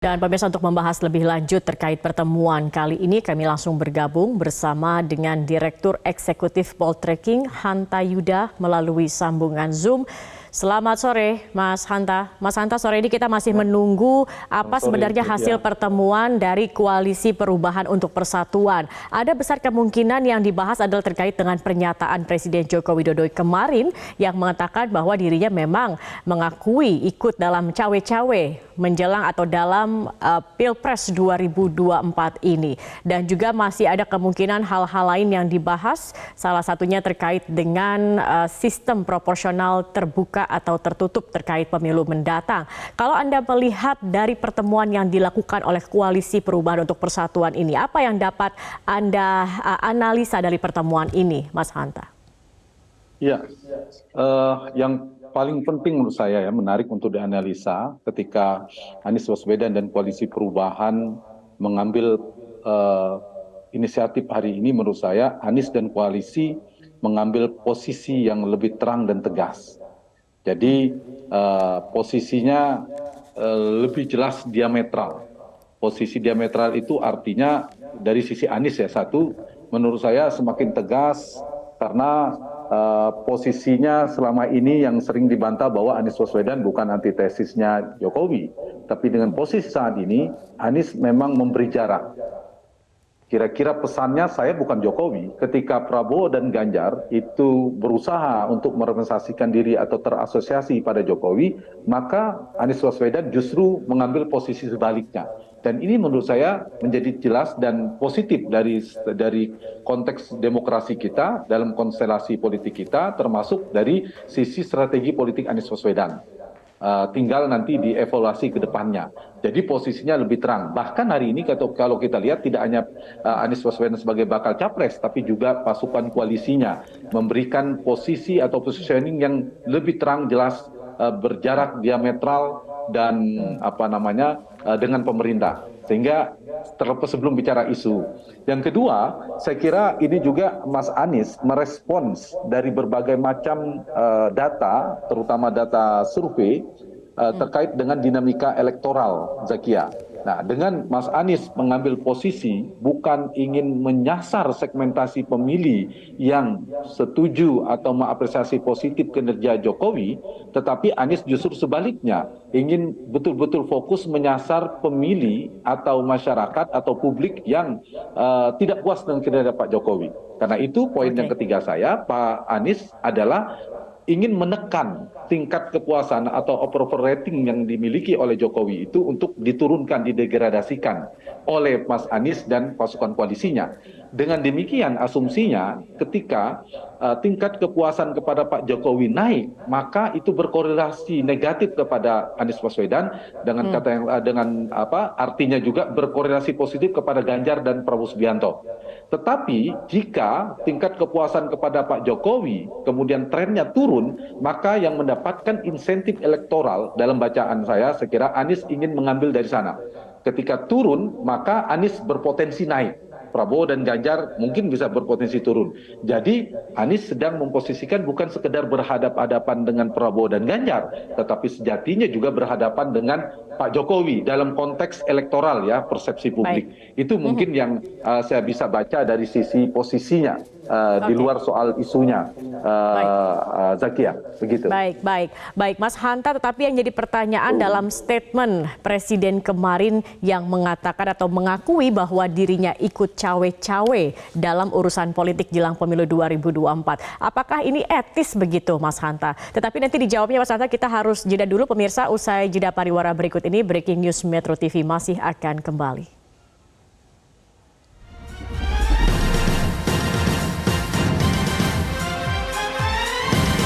Dan pemirsa, untuk membahas lebih lanjut terkait pertemuan kali ini, kami langsung bergabung bersama dengan Direktur Eksekutif Poltreking Hanta Yuda melalui sambungan Zoom. Selamat sore Mas Hanta. Mas Hanta, sore ini kita masih menunggu apa sebenarnya hasil pertemuan dari Koalisi Perubahan untuk Persatuan. Ada besar kemungkinan yang dibahas adalah terkait dengan pernyataan Presiden Joko Widodo kemarin yang mengatakan bahwa dirinya memang mengakui ikut dalam cawe-cawe menjelang atau dalam Pilpres 2024 ini. Dan juga masih ada kemungkinan hal-hal lain yang dibahas, salah satunya terkait dengan sistem proporsional terbuka atau tertutup terkait pemilu mendatang. Kalau Anda melihat dari pertemuan yang dilakukan oleh Koalisi Perubahan untuk Persatuan ini, apa yang dapat Anda analisa dari pertemuan ini, Mas Hanta? Ya, yang paling penting menurut saya ya, menarik untuk dianalisa ketika Anies Baswedan dan Koalisi Perubahan mengambil inisiatif hari ini. Menurut saya Anies dan koalisi mengambil posisi yang lebih terang dan tegas. Jadi posisinya lebih jelas diametral. Posisi diametral itu artinya dari sisi Anies ya, satu menurut saya semakin tegas karena posisinya selama ini yang sering dibantah bahwa Anies Baswedan bukan antitesisnya Jokowi. Tapi dengan posisi saat ini, Anies memang memberi jarak. Kira-kira pesannya, saya bukan Jokowi. Ketika Prabowo dan Ganjar itu berusaha untuk merepresentasikan diri atau terasosiasi pada Jokowi, maka Anies Baswedan justru mengambil posisi sebaliknya. Dan ini menurut saya menjadi jelas dan positif dari konteks demokrasi kita, dalam konstelasi politik kita, termasuk dari sisi strategi politik Anies Baswedan. Tinggal nanti dievaluasi ke depannya. Jadi posisinya lebih terang. Bahkan hari ini kalau kita lihat tidak hanya Anies Baswedan sebagai bakal capres, tapi juga pasukan koalisinya memberikan posisi atau positioning yang lebih terang, jelas, berjarak diametral dan dengan pemerintah. Sehingga terlepas sebelum bicara isu. Yang kedua, saya kira ini juga Mas Anies merespons dari berbagai macam data, terutama data survei terkait dengan dinamika elektoral, Zakia. Nah, dengan Mas Anies mengambil posisi bukan ingin menyasar segmentasi pemilih yang setuju atau mengapresiasi positif kinerja Jokowi, tetapi Anies justru sebaliknya ingin betul-betul fokus menyasar pemilih atau masyarakat atau publik yang tidak puas dengan kinerja Pak Jokowi. Karena itu poin yang ketiga saya, Pak Anies adalah ingin menekan tingkat kepuasan atau approval rating yang dimiliki oleh Jokowi itu untuk diturunkan, didegradasikan oleh Mas Anies dan pasukan koalisinya. Dengan demikian asumsinya ketika tingkat kepuasan kepada Pak Jokowi naik, maka itu berkorelasi negatif kepada Anies Baswedan dengan artinya juga berkorelasi positif kepada Ganjar dan Prabowo Subianto. Tetapi jika tingkat kepuasan kepada Pak Jokowi kemudian trennya turun, maka yang mendapatkan insentif elektoral dalam bacaan saya kira Anies ingin mengambil dari sana. Ketika turun, maka Anies berpotensi naik. Prabowo dan Ganjar mungkin bisa berpotensi turun. Jadi Anies sedang memposisikan bukan sekedar berhadapan-hadapan dengan Prabowo dan Ganjar, tetapi sejatinya juga berhadapan dengan Pak Jokowi dalam konteks elektoral ya, persepsi publik. Itu mungkin yang saya bisa baca dari sisi posisinya di luar soal isunya, Zakia. Begitu. Baik, Mas Hanta. Tetapi yang jadi pertanyaan dalam statement Presiden kemarin yang mengatakan atau mengakui bahwa dirinya ikut cawe-cawe dalam urusan politik jelang pemilu 2024. Apakah ini etis begitu, Mas Hanta? Tetapi nanti dijawabnya, Mas Hanta, kita harus jeda dulu pemirsa. Usai jeda pariwara berikut ini, Breaking News Metro TV masih akan kembali.